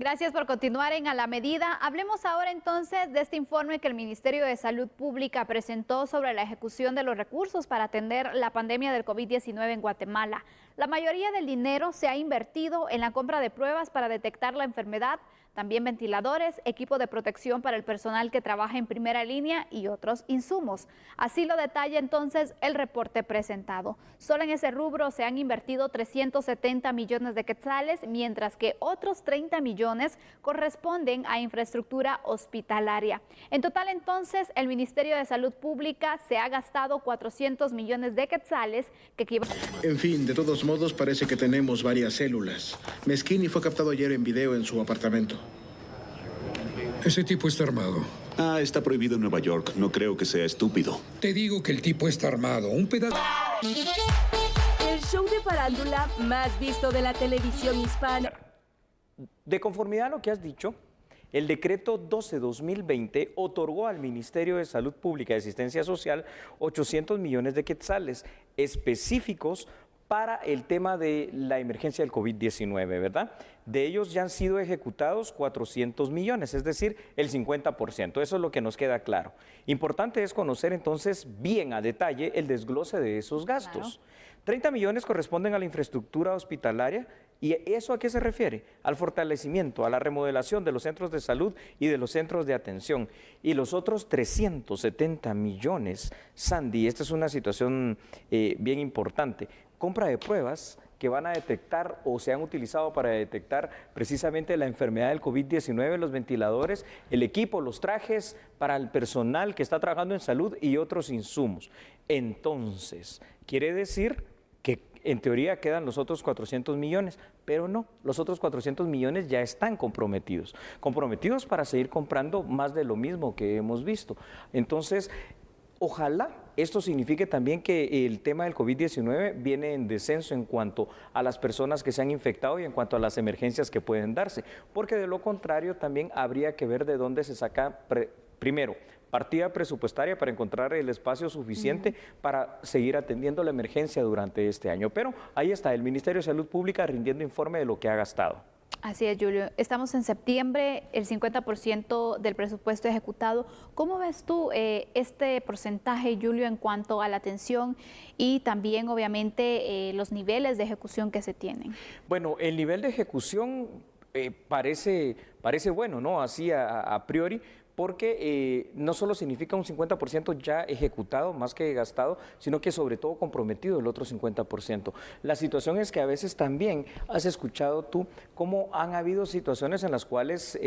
Gracias por continuar en A la Medida. Hablemos ahora entonces de este informe que el Ministerio de Salud Pública presentó sobre la ejecución de los recursos para atender la pandemia del COVID-19 en Guatemala. La mayoría del dinero se ha invertido en la compra de pruebas para detectar la enfermedad, también ventiladores, equipo de protección para el personal que trabaja en primera línea y otros insumos. Así lo detalla entonces el reporte presentado. Solo en ese rubro se han invertido 370 millones de quetzales, mientras que otros 30 millones corresponden a infraestructura hospitalaria. En total entonces el Ministerio de Salud Pública se ha gastado 400 millones de quetzales que equivalen. En fin, de todos modos parece que tenemos varias células. Meschini fue captado ayer en video en su apartamento. Ese tipo está armado. Está prohibido en Nueva York. No creo que sea estúpido. Te digo que el tipo está armado. Un pedazo... El show de farándula más visto de la televisión hispana. De conformidad a lo que has dicho, el decreto 12-2020 otorgó al Ministerio de Salud Pública y Asistencia Social 800 millones de quetzales específicos para el tema de la emergencia del COVID-19, ¿verdad? De ellos ya han sido ejecutados 400 millones, es decir, el 50%. Eso es lo que nos queda claro. Importante es conocer entonces bien a detalle el desglose de esos gastos. Claro. 30 millones corresponden a la infraestructura hospitalaria. ¿Y eso a qué se refiere? Al fortalecimiento, a la remodelación de los centros de salud y de los centros de atención. Y los otros 370 millones, Sandy, esta es una situación bien importante, compra de pruebas que van a detectar o se han utilizado para detectar precisamente la enfermedad del COVID-19, los ventiladores, el equipo, los trajes para el personal que está trabajando en salud y otros insumos. Entonces, quiere decir que en teoría quedan los otros 400 millones, pero no, los otros 400 millones ya están comprometidos para seguir comprando más de lo mismo que hemos visto. Entonces, ojalá esto signifique también que el tema del COVID-19 viene en descenso en cuanto a las personas que se han infectado y en cuanto a las emergencias que pueden darse, porque de lo contrario también habría que ver de dónde se saca primero partida presupuestaria para encontrar el espacio suficiente para seguir atendiendo la emergencia durante este año. Pero ahí está, el Ministerio de Salud Pública rindiendo informe de lo que ha gastado. Así es, Julio. Estamos en septiembre, el 50% del presupuesto ejecutado. ¿Cómo ves tú este porcentaje, Julio, en cuanto a la atención y también, obviamente, los niveles de ejecución que se tienen? Bueno, el nivel de ejecución parece bueno, ¿no? Así a priori, porque no solo significa un 50% ya ejecutado, más que gastado, sino que sobre todo comprometido el otro 50%. La situación es que a veces también has escuchado tú cómo han habido situaciones en las cuales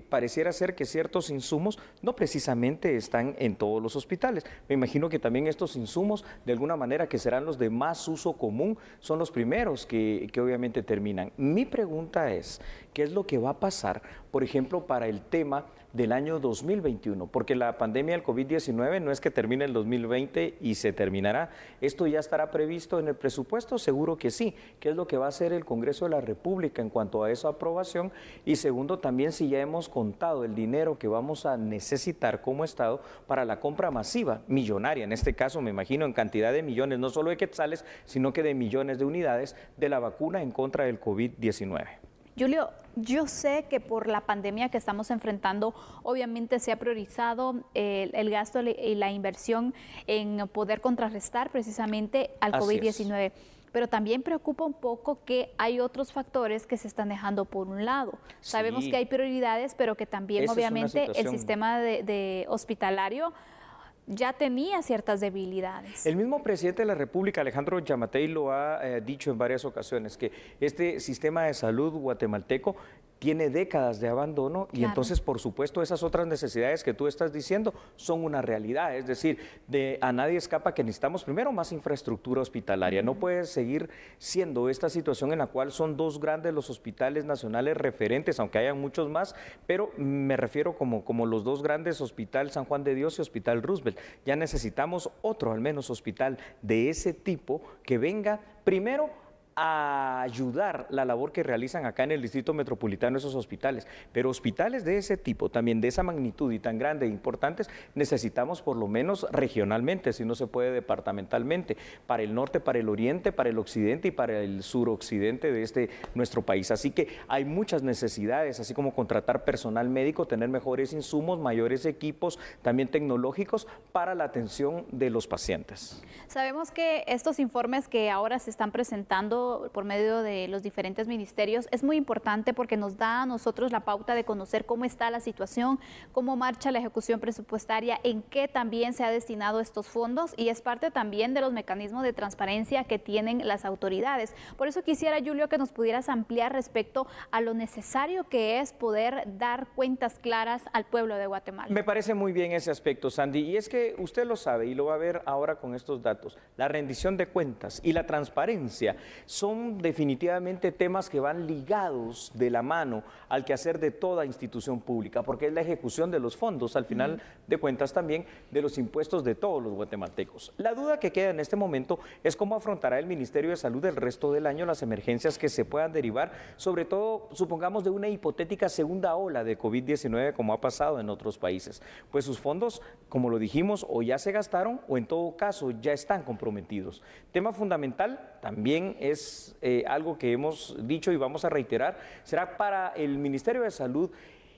pareciera ser que ciertos insumos no precisamente están en todos los hospitales. Me imagino que también estos insumos, de alguna manera que serán los de más uso común, son los primeros que obviamente terminan. Mi pregunta es, ¿qué es lo que va a pasar, por ejemplo, para el tema del año 2021, porque la pandemia del COVID-19 no es que termine el 2020 y se terminará. ¿Esto ya estará previsto en el presupuesto? Seguro que sí. ¿Qué es lo que va a hacer el Congreso de la República en cuanto a esa aprobación? Y segundo, también si ya hemos contado el dinero que vamos a necesitar como Estado para la compra masiva, millonaria, en este caso me imagino en cantidad de millones, no solo de quetzales, sino que de millones de unidades de la vacuna en contra del COVID-19. Julio, yo sé que por la pandemia que estamos enfrentando, obviamente se ha priorizado el gasto y la inversión en poder contrarrestar precisamente al COVID-19. Pero también preocupa un poco que hay otros factores que se están dejando por un lado. Sabemos que hay prioridades, pero que también obviamente el sistema de hospitalario ya tenía ciertas debilidades. El mismo presidente de la República, Alejandro Yamatei, lo ha dicho en varias ocasiones, que este sistema de salud guatemalteco tiene décadas de abandono y entonces, por supuesto, esas otras necesidades que tú estás diciendo son una realidad. Es decir, a nadie escapa que necesitamos primero más infraestructura hospitalaria. No puede seguir siendo esta situación en la cual son dos grandes los hospitales nacionales referentes, aunque hayan muchos más, pero me refiero como los dos grandes, Hospital San Juan de Dios y Hospital Roosevelt. Ya necesitamos otro, al menos, hospital de ese tipo que venga primero a ayudar la labor que realizan acá en el Distrito Metropolitano esos hospitales. Pero hospitales de ese tipo, también de esa magnitud y tan grande e importantes, necesitamos por lo menos regionalmente, si no se puede departamentalmente, para el norte, para el oriente, para el occidente y para el suroccidente de nuestro país. Así que hay muchas necesidades, así como contratar personal médico, tener mejores insumos, mayores equipos, también tecnológicos para la atención de los pacientes. Sabemos que estos informes que ahora se están presentando por medio de los diferentes ministerios es muy importante porque nos da a nosotros la pauta de conocer cómo está la situación, cómo marcha la ejecución presupuestaria, en qué también se ha destinado estos fondos y es parte también de los mecanismos de transparencia que tienen las autoridades. Por eso quisiera, Julio, que nos pudieras ampliar respecto a lo necesario que es poder dar cuentas claras al pueblo de Guatemala. Me parece muy bien ese aspecto, Sandy, y es que usted lo sabe y lo va a ver ahora con estos datos. La rendición de cuentas y la transparencia son definitivamente temas que van ligados de la mano al quehacer de toda institución pública, porque es la ejecución de los fondos, al final de cuentas también de los impuestos de todos los guatemaltecos. La duda que queda en este momento es cómo afrontará el Ministerio de Salud el resto del año las emergencias que se puedan derivar, sobre todo, supongamos, de una hipotética segunda ola de COVID-19 como ha pasado en otros países. Pues sus fondos, como lo dijimos, o ya se gastaron o en todo caso ya están comprometidos. Tema fundamental también es algo que hemos dicho y vamos a reiterar, será para el Ministerio de Salud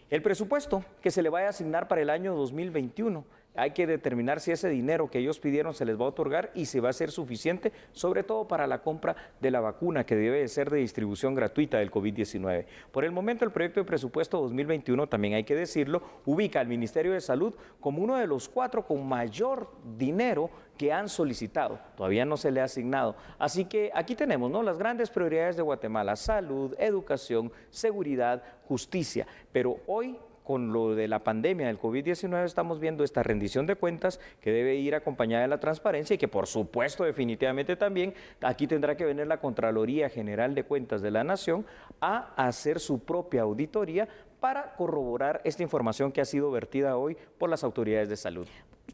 el presupuesto que se le vaya a asignar para el año 2021. Hay que determinar si ese dinero que ellos pidieron se les va a otorgar y si va a ser suficiente, sobre todo para la compra de la vacuna que debe ser de distribución gratuita del COVID-19. Por el momento, el proyecto de presupuesto 2021, también hay que decirlo, ubica al Ministerio de Salud como uno de los 4 con mayor dinero que han solicitado. Todavía no se le ha asignado. Así que aquí tenemos, ¿no?, las grandes prioridades de Guatemala: salud, educación, seguridad, justicia. Pero hoy, con lo de la pandemia del COVID-19, estamos viendo esta rendición de cuentas que debe ir acompañada de la transparencia y que, por supuesto, definitivamente también aquí tendrá que venir la Contraloría General de Cuentas de la Nación a hacer su propia auditoría para corroborar esta información que ha sido vertida hoy por las autoridades de salud.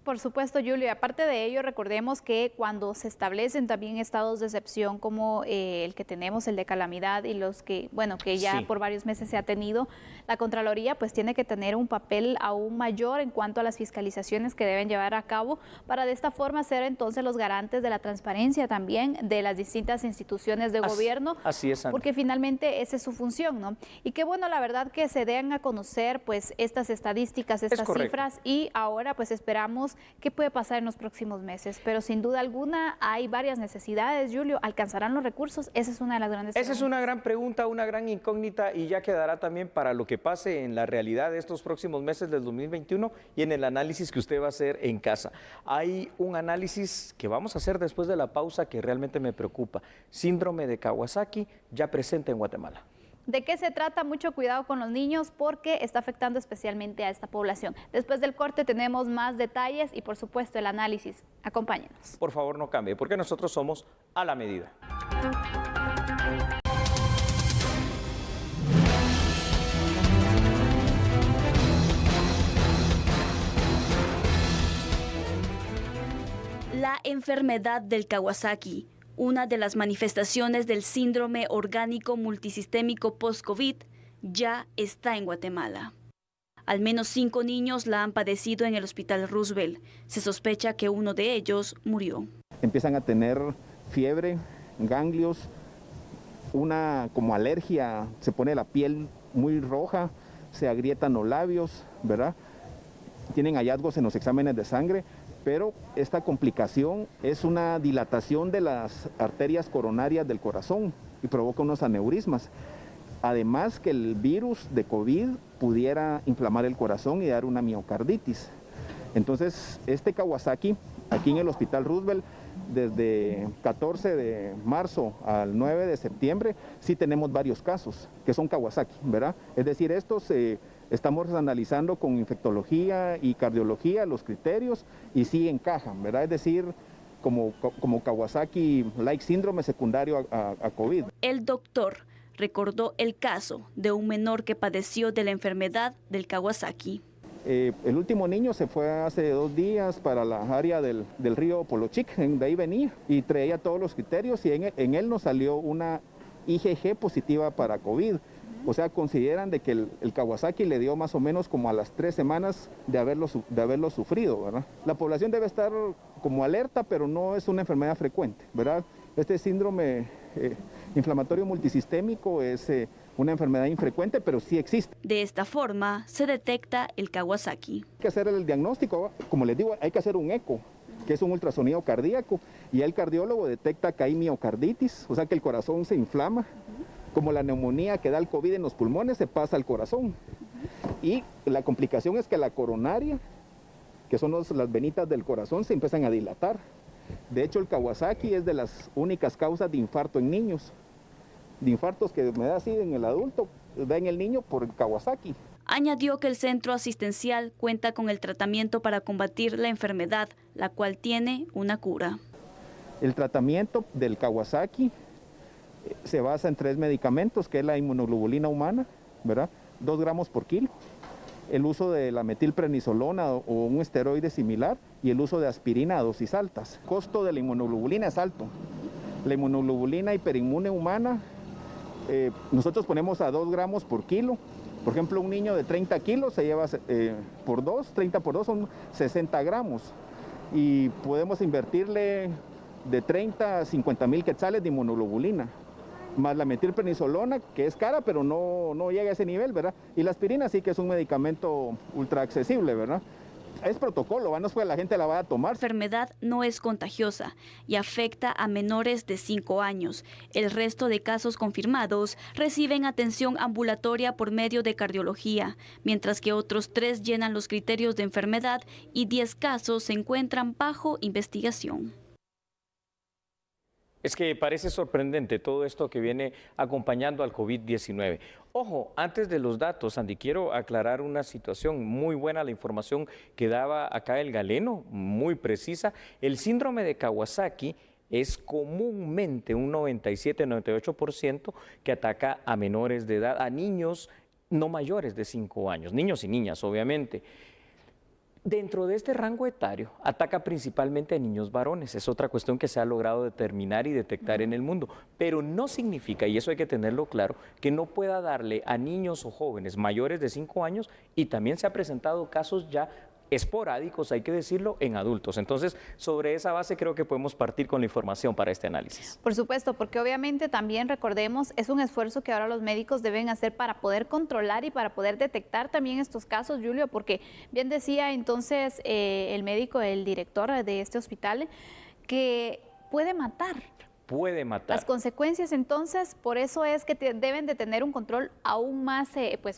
Por supuesto, Julio, y aparte de ello, recordemos que cuando se establecen también estados de excepción como el que tenemos, el de calamidad, y los que, bueno, que ya por varios meses se ha tenido, la Contraloría pues tiene que tener un papel aún mayor en cuanto a las fiscalizaciones que deben llevar a cabo para de esta forma ser entonces los garantes de la transparencia también de las distintas instituciones de gobierno. Así es, Ana. Porque finalmente esa es su función, ¿no? Y qué bueno, la verdad, que se den a conocer pues estas estadísticas, estas cifras, y ahora pues esperamos qué puede pasar en los próximos meses, pero sin duda alguna hay varias necesidades. Julio, ¿alcanzarán los recursos? Esa es una de las grandes preguntas. Esa es una gran pregunta, una gran incógnita, y ya quedará también para lo que pase en la realidad de estos próximos meses del 2021 y en el análisis que usted va a hacer en casa. Hay un análisis que vamos a hacer después de la pausa que realmente me preocupa. Síndrome de Kawasaki ya presente en Guatemala. ¿De qué se trata? Mucho cuidado con los niños porque está afectando especialmente a esta población. Después del corte tenemos más detalles y, por supuesto, el análisis. Acompáñenos. Por favor, no cambie, porque nosotros somos a la medida. La enfermedad del Kawasaki, una de las manifestaciones del síndrome orgánico multisistémico post-COVID, ya está en Guatemala. Al menos 5 niños la han padecido en el Hospital Roosevelt. Se sospecha que uno de ellos murió. Empiezan a tener fiebre, ganglios, una como alergia, se pone la piel muy roja, se agrietan los labios, ¿verdad? Tienen hallazgos en los exámenes de sangre, pero esta complicación es una dilatación de las arterias coronarias del corazón y provoca unos aneurismas. Además que el virus de COVID pudiera inflamar el corazón y dar una miocarditis. Entonces, este Kawasaki, aquí en el Hospital Roosevelt, desde 14 de marzo al 9 de septiembre, sí tenemos varios casos que son Kawasaki, ¿verdad? Es decir, estos estamos analizando con infectología y cardiología los criterios y sí encajan, ¿verdad? Es decir, como Kawasaki-like síndrome secundario a COVID. El doctor recordó el caso de un menor que padeció de la enfermedad del Kawasaki. El último niño se fue hace 2 días para la área del río Polochic, de ahí venía, y traía todos los criterios, y en él nos salió una IgG positiva para COVID. O sea, consideran de que el Kawasaki le dio más o menos como a las 3 semanas de haberlo sufrido, ¿verdad? La población debe estar como alerta, pero no es una enfermedad frecuente, ¿verdad? Este síndrome inflamatorio multisistémico es una enfermedad infrecuente, pero sí existe. De esta forma se detecta el Kawasaki. Hay que hacer el diagnóstico, como les digo, hay que hacer un eco, que es un ultrasonido cardíaco, y el cardiólogo detecta que hay miocarditis, o sea que el corazón se inflama. Como la neumonía que da el COVID en los pulmones, se pasa al corazón. Y la complicación es que la coronaria, que son las venitas del corazón, se empiezan a dilatar. De hecho, el Kawasaki es de las únicas causas de infarto en niños. De infartos que me da así en el adulto, da en el niño por el Kawasaki. Añadió que el centro asistencial cuenta con el tratamiento para combatir la enfermedad, la cual tiene una cura. El tratamiento del Kawasaki se basa en 3 medicamentos, que es la inmunoglobulina humana, ¿verdad? 2 gramos por kilo, el uso de la metilprednisolona o un esteroide similar y el uso de aspirina a dosis altas. El costo de la inmunoglobulina es alto. La inmunoglobulina hiperinmune humana, nosotros ponemos a 2 gramos por kilo. Por ejemplo, un niño de 30 kilos se lleva 30 por 2 son 60 gramos. Y podemos invertirle de 30 a 50 mil quetzales de inmunoglobulina, más la metilprednisolona, que es cara, pero no llega a ese nivel, ¿verdad? Y la aspirina sí que es un medicamento ultra accesible, ¿verdad? Es protocolo, no es que la gente la vaya a tomar. La enfermedad no es contagiosa y afecta a menores de 5 años. El resto de casos confirmados reciben atención ambulatoria por medio de cardiología, mientras que otros 3 llenan los criterios de enfermedad y 10 casos se encuentran bajo investigación. Es que parece sorprendente todo esto que viene acompañando al COVID-19. Ojo, antes de los datos, Andy, quiero aclarar una situación muy buena, la información que daba acá el galeno, muy precisa. El síndrome de Kawasaki es comúnmente un 97-98% que ataca a menores de edad, a niños no mayores de 5 años, niños y niñas, obviamente. Dentro de este rango etario, ataca principalmente a niños varones. Es otra cuestión que se ha logrado determinar y detectar en el mundo. Pero no significa, y eso hay que tenerlo claro, que no pueda darle a niños o jóvenes mayores de 5 años, y también se ha presentado casos ya esporádicos, hay que decirlo, en adultos. Entonces, sobre esa base creo que podemos partir con la información para este análisis. Por supuesto, porque obviamente también recordemos, es un esfuerzo que ahora los médicos deben hacer para poder controlar y para poder detectar también estos casos, Julio, porque bien decía entonces el médico, el director de este hospital, que puede matar. Puede matar. Las consecuencias entonces, por eso es que deben de tener un control aún más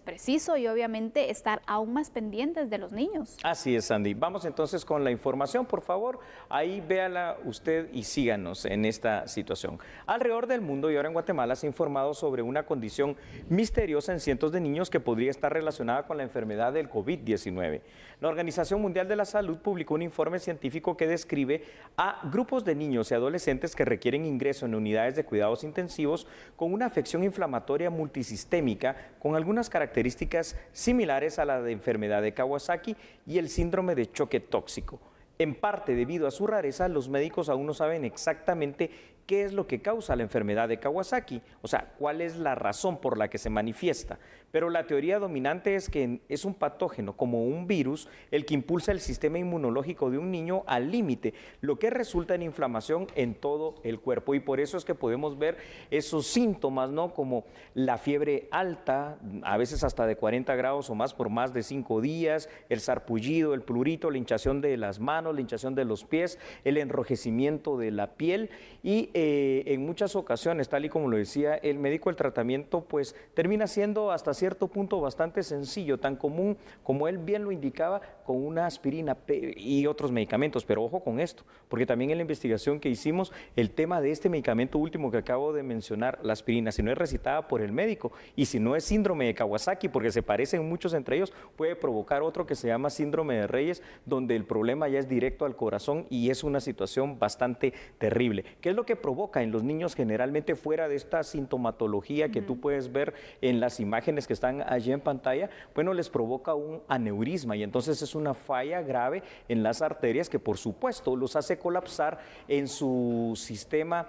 preciso y obviamente estar aún más pendientes de los niños. Así es, Sandy. Vamos entonces con la información, por favor. Ahí véala usted y síganos en esta situación. Alrededor del mundo y ahora en Guatemala se ha informado sobre una condición misteriosa en cientos de niños que podría estar relacionada con la enfermedad del COVID-19. La Organización Mundial de la Salud publicó un informe científico que describe a grupos de niños y adolescentes que requieren ingreso en unidades de cuidados intensivos con una afección inflamatoria multisistémica con algunas características similares a la de enfermedad de Kawasaki y el síndrome de choque tóxico. En parte debido a su rareza, los médicos aún no saben exactamente qué es lo que causa la enfermedad de Kawasaki, o sea, cuál es la razón por la que se manifiesta. Pero la teoría dominante es que es un patógeno, como un virus, el que impulsa el sistema inmunológico de un niño al límite, lo que resulta en inflamación en todo el cuerpo. Y por eso es que podemos ver esos síntomas, ¿no? Como la fiebre alta, a veces hasta de 40 grados o más por más de 5 días, el sarpullido, el prurito, la hinchazón de las manos, la hinchazón de los pies, el enrojecimiento de la piel y en muchas ocasiones, tal y como lo decía el médico, el tratamiento pues termina siendo hasta cierto punto bastante sencillo, tan común como él bien lo indicaba, con una aspirina y otros medicamentos. Pero ojo con esto, porque también en la investigación que hicimos, el tema de este medicamento último que acabo de mencionar, la aspirina, si no es recitada por el médico y si no es síndrome de Kawasaki, porque se parecen muchos entre ellos, puede provocar otro que se llama síndrome de Reyes, donde el problema ya es directo al corazón y es una situación bastante terrible. ¿Qué es lo que provoca en los niños generalmente fuera de esta sintomatología que tú puedes ver en las imágenes que están allí en pantalla? Bueno, les provoca un aneurisma y entonces es una falla grave en las arterias que por supuesto los hace colapsar en su sistema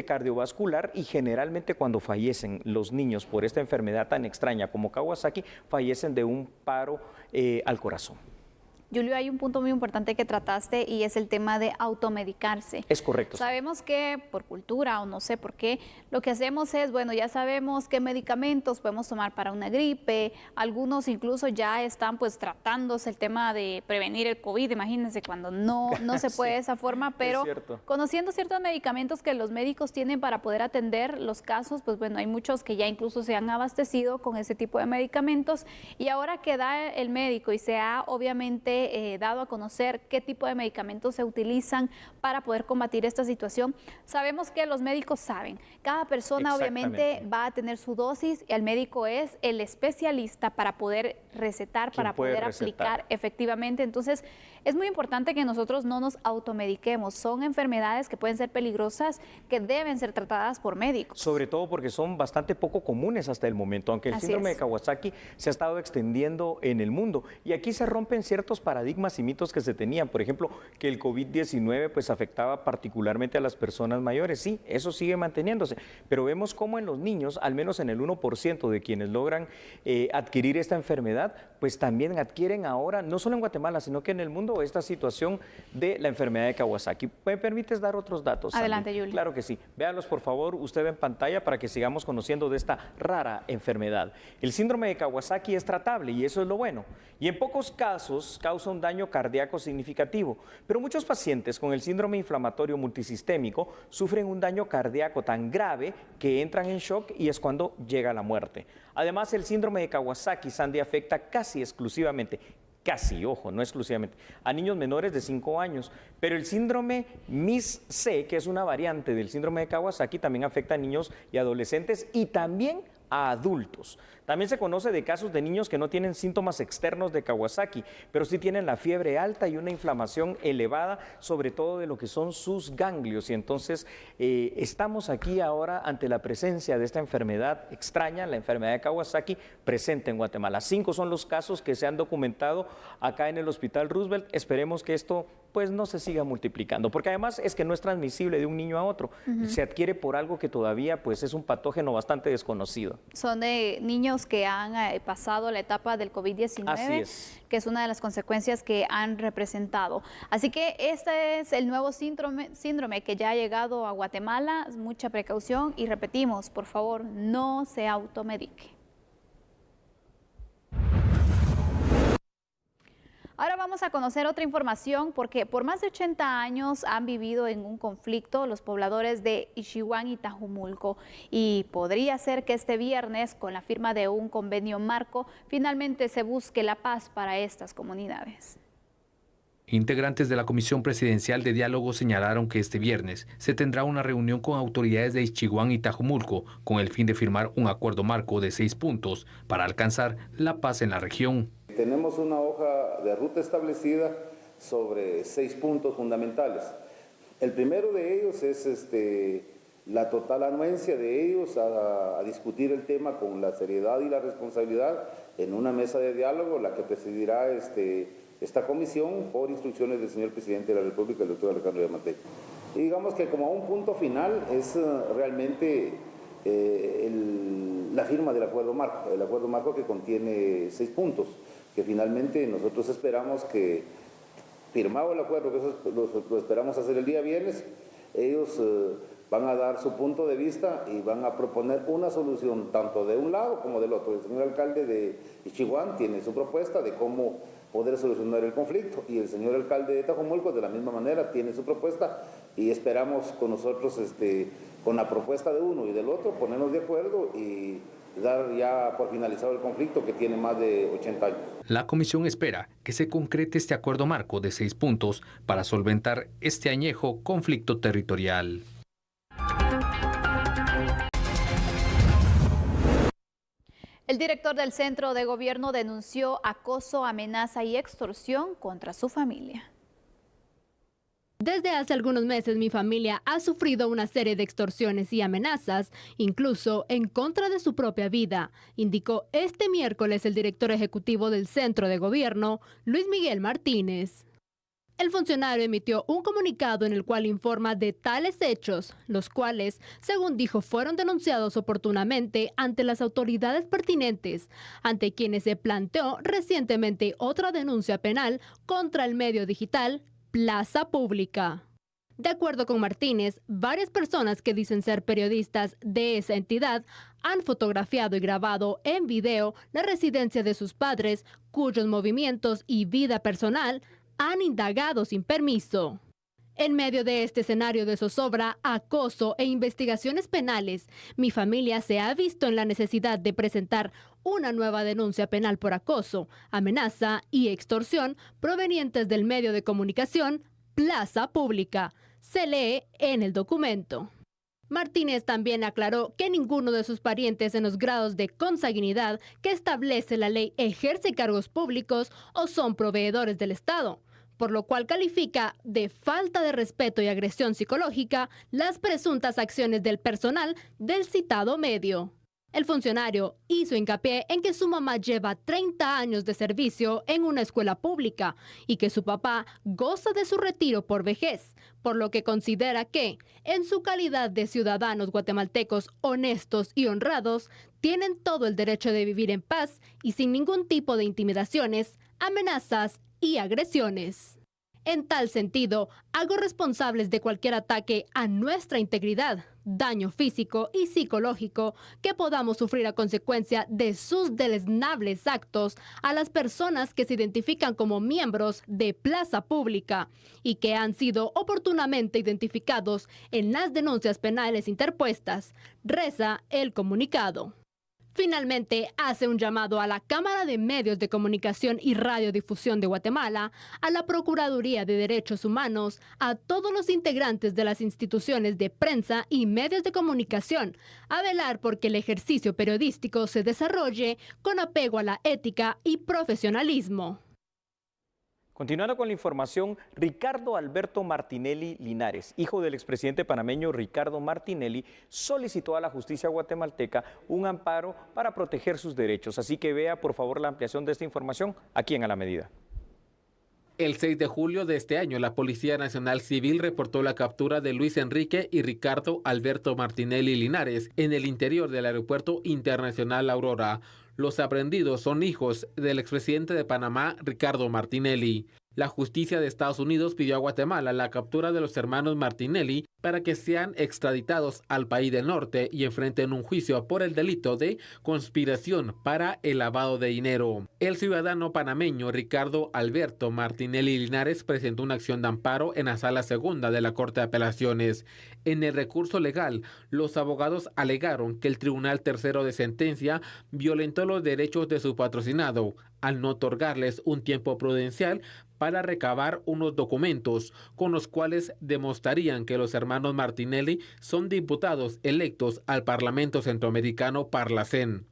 cardiovascular, y generalmente cuando fallecen los niños por esta enfermedad tan extraña como Kawasaki, fallecen de un paro al corazón. Julio, hay un punto muy importante que trataste y es el tema de automedicarse. Es correcto. Sabemos que por cultura o no sé por qué, lo que hacemos es, bueno, ya sabemos qué medicamentos podemos tomar para una gripe, algunos incluso ya están pues tratándose el tema de prevenir el COVID, imagínense cuando no se puede de esa forma, pero conociendo ciertos medicamentos que los médicos tienen para poder atender los casos, pues bueno, hay muchos que ya incluso se han abastecido con ese tipo de medicamentos, y ahora que da el médico y se ha obviamente dado a conocer qué tipo de medicamentos se utilizan para poder combatir esta situación. Sabemos que los médicos saben, cada persona obviamente va a tener su dosis y el médico es el especialista para poder recetar, para poder aplicar efectivamente. Entonces, es muy importante que nosotros no nos automediquemos. Son enfermedades que pueden ser peligrosas, que deben ser tratadas por médicos. Sobre todo porque son bastante poco comunes hasta el momento, aunque el síndrome de Kawasaki se ha estado extendiendo en el mundo. Y aquí se rompen ciertos paradigmas y mitos que se tenían. Por ejemplo, que el COVID-19 pues afectaba particularmente a las personas mayores. Sí, eso sigue manteniéndose. Pero vemos cómo en los niños, al menos en el 1% de quienes logran adquirir esta enfermedad, pues también adquieren ahora, no solo en Guatemala, sino que en el mundo, esta situación de la enfermedad de Kawasaki. ¿Me permites dar otros datos, Sandy? Adelante, Yuli. Claro que sí. Véalos, por favor, usted en pantalla para que sigamos conociendo de esta rara enfermedad. El síndrome de Kawasaki es tratable y eso es lo bueno. Y en pocos casos causa un daño cardíaco significativo. Pero muchos pacientes con el síndrome inflamatorio multisistémico sufren un daño cardíaco tan grave que entran en shock y es cuando llega la muerte. Además, el síndrome de Kawasaki, Sandy, afecta casi exclusivamente, ojo, no exclusivamente, a niños menores de 5 años, pero el síndrome MIS-C, que es una variante del síndrome de Kawasaki, también afecta a niños y adolescentes y también a adultos. También se conoce de casos de niños que no tienen síntomas externos de Kawasaki, pero sí tienen la fiebre alta y una inflamación elevada, sobre todo de lo que son sus ganglios. Y entonces estamos aquí ahora ante la presencia de esta enfermedad extraña, la enfermedad de Kawasaki, presente en Guatemala. 5 son los casos que se han documentado acá en el Hospital Roosevelt. Esperemos que esto pues no se siga multiplicando, porque además es que no es transmisible de un niño a otro, se adquiere por algo que todavía pues es un patógeno bastante desconocido. Son de niños que han pasado la etapa del COVID-19, que es una de las consecuencias que han representado. Así que este es el nuevo síndrome que ya ha llegado a Guatemala. Mucha precaución y repetimos, por favor, no se automedique. Ahora vamos a conocer otra información porque por más de 80 años han vivido en un conflicto los pobladores de Ixiguán y Tajumulco, y podría ser que este viernes, con la firma de un convenio marco, finalmente se busque la paz para estas comunidades. Integrantes de la Comisión Presidencial de Diálogo señalaron que este viernes se tendrá una reunión con autoridades de Ixiguán y Tajumulco con el fin de firmar un acuerdo marco de 6 puntos para alcanzar la paz en la región. Tenemos una hoja de ruta establecida sobre 6 puntos fundamentales. El primero de ellos es la total anuencia de ellos a discutir el tema con la seriedad y la responsabilidad en una mesa de diálogo, la que presidirá esta comisión por instrucciones del señor presidente de la República, el doctor Alejandro Yamatei. Y digamos que como un punto final es realmente la firma del acuerdo marco, el acuerdo marco que contiene 6 puntos, que finalmente nosotros esperamos que, firmado el acuerdo, que eso lo esperamos hacer el día viernes, ellos van a dar su punto de vista y van a proponer una solución tanto de un lado como del otro. El señor alcalde de Ixiguán tiene su propuesta de cómo poder solucionar el conflicto, y el señor alcalde de Tajumulco de la misma manera tiene su propuesta, y esperamos con nosotros con la propuesta de uno y del otro ponernos de acuerdo y dar ya por finalizado el conflicto que tiene más de 80 años. La comisión espera que se concrete este acuerdo marco de 6 puntos para solventar este añejo conflicto territorial. El director del Centro de Gobierno denunció acoso, amenaza y extorsión contra su familia. Desde hace algunos meses mi familia ha sufrido una serie de extorsiones y amenazas, incluso en contra de su propia vida, indicó este miércoles el director ejecutivo del Centro de Gobierno, Luis Miguel Martínez. El funcionario emitió un comunicado en el cual informa de tales hechos, los cuales, según dijo, fueron denunciados oportunamente ante las autoridades pertinentes, ante quienes se planteó recientemente otra denuncia penal contra el medio digital Plaza Pública. De acuerdo con Martínez, varias personas que dicen ser periodistas de esa entidad han fotografiado y grabado en video la residencia de sus padres, cuyos movimientos y vida personal han indagado sin permiso. En medio de este escenario de zozobra, acoso e investigaciones penales, mi familia se ha visto en la necesidad de presentar una nueva denuncia penal por acoso, amenaza y extorsión provenientes del medio de comunicación Plaza Pública. Se lee en el documento. Martínez también aclaró que ninguno de sus parientes en los grados de consanguinidad que establece la ley ejerce cargos públicos o son proveedores del Estado, por lo cual califica de falta de respeto y agresión psicológica las presuntas acciones del personal del citado medio. El funcionario hizo hincapié en que su mamá lleva 30 años de servicio en una escuela pública y que su papá goza de su retiro por vejez, por lo que considera que, en su calidad de ciudadanos guatemaltecos honestos y honrados, tienen todo el derecho de vivir en paz y sin ningún tipo de intimidaciones, amenazas y agresiones. En tal sentido, hago responsables de cualquier ataque a nuestra integridad, daño físico y psicológico que podamos sufrir a consecuencia de sus deleznables actos a las personas que se identifican como miembros de Plaza Pública y que han sido oportunamente identificados en las denuncias penales interpuestas, reza el comunicado. Finalmente, hace un llamado a la Cámara de Medios de Comunicación y Radiodifusión de Guatemala, a la Procuraduría de Derechos Humanos, a todos los integrantes de las instituciones de prensa y medios de comunicación, a velar porque el ejercicio periodístico se desarrolle con apego a la ética y profesionalismo. Continuando con la información, Ricardo Alberto Martinelli Linares, hijo del expresidente panameño Ricardo Martinelli, solicitó a la justicia guatemalteca un amparo para proteger sus derechos. Así que vea, por favor, la ampliación de esta información aquí en A la Medida. El 6 de julio de este año, la Policía Nacional Civil reportó la captura de Luis Enrique y Ricardo Alberto Martinelli Linares en el interior del Aeropuerto Internacional Aurora. Los aprehendidos son hijos del expresidente de Panamá, Ricardo Martinelli. La justicia de Estados Unidos pidió a Guatemala la captura de los hermanos Martinelli para que sean extraditados al país del norte y enfrenten un juicio por el delito de conspiración para el lavado de dinero. El ciudadano panameño Ricardo Alberto Martinelli Linares presentó una acción de amparo en la Sala Segunda de la Corte de Apelaciones. En el recurso legal, los abogados alegaron que el Tribunal Tercero de Sentencia violentó los derechos de su patrocinado al no otorgarles un tiempo prudencial para recabar unos documentos con los cuales demostrarían que los hermanos Martinelli son diputados electos al Parlamento Centroamericano Parlacén.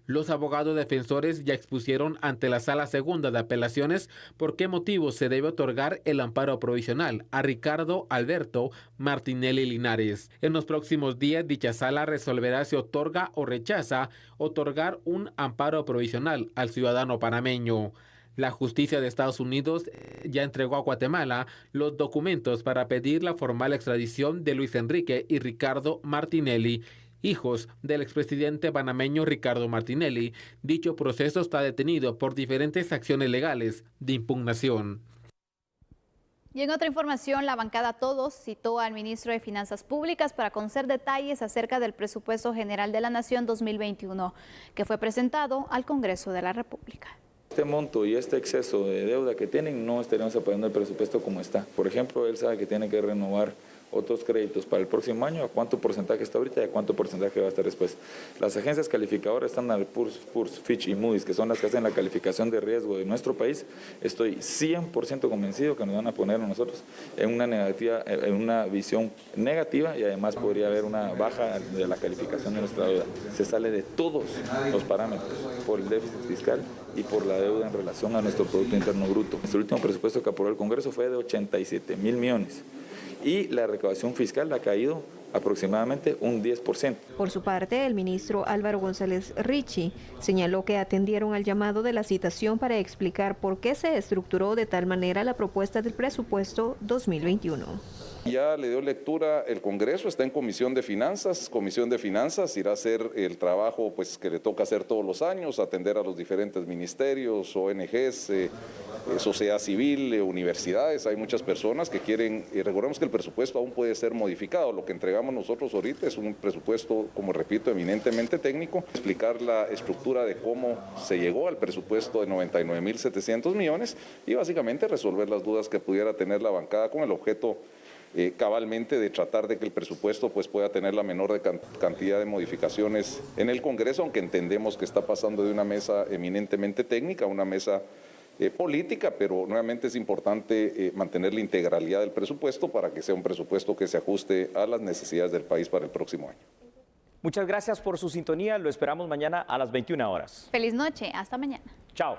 Los abogados defensores ya expusieron ante la Sala Segunda de Apelaciones por qué motivo se debe otorgar el amparo provisional a Ricardo Alberto Martinelli Linares. En los próximos días, dicha sala resolverá si otorga o rechaza otorgar un amparo provisional al ciudadano panameño. La justicia de Estados Unidos ya entregó a Guatemala los documentos para pedir la formal extradición de Luis Enrique y Ricardo Martinelli, hijos del expresidente panameño Ricardo Martinelli. Dicho proceso está detenido por diferentes acciones legales de impugnación. Y en otra información, la bancada Todos citó al ministro de Finanzas Públicas para conocer detalles acerca del Presupuesto General de la Nación 2021, que fue presentado al Congreso de la República. Este monto y este exceso de deuda que tienen, no estaríamos apoyando el presupuesto como está. Por ejemplo, él sabe que tiene que renovar otros créditos para el próximo año, a cuánto porcentaje está ahorita y a cuánto porcentaje va a estar después. Las agencias calificadoras Standard Poor's, Fitch y Moody's, que son las que hacen la calificación de riesgo de nuestro país, estoy 100% convencido que nos van a poner a nosotros en una visión negativa, y además podría haber una baja de la calificación de nuestra deuda. Se sale de todos los parámetros, por el déficit fiscal y por la deuda en relación a nuestro Producto Interno Bruto. Nuestro último presupuesto que aprobó el Congreso fue de 87.000 millones. Y la recaudación fiscal ha caído aproximadamente un 10%. Por su parte, el ministro Álvaro González Richie señaló que atendieron al llamado de la citación para explicar por qué se estructuró de tal manera la propuesta del presupuesto 2021. Ya le dio lectura el Congreso, está en Comisión de Finanzas irá a hacer el trabajo pues que le toca hacer todos los años, atender a los diferentes ministerios, ONGs, sociedad civil, universidades. Hay muchas personas que quieren, y recordemos que el presupuesto aún puede ser modificado. Lo que entregamos nosotros ahorita es un presupuesto, como repito, eminentemente técnico. Explicar la estructura de cómo se llegó al presupuesto de 99.700 millones y básicamente resolver las dudas que pudiera tener la bancada con el objeto cabalmente de tratar de que el presupuesto pues pueda tener la menor cantidad de modificaciones en el Congreso, aunque entendemos que está pasando de una mesa eminentemente técnica a una mesa política, pero nuevamente es importante mantener la integralidad del presupuesto para que sea un presupuesto que se ajuste a las necesidades del país para el próximo año. Muchas gracias por su sintonía, lo esperamos mañana a las 21 horas. Feliz noche, hasta mañana. Chao.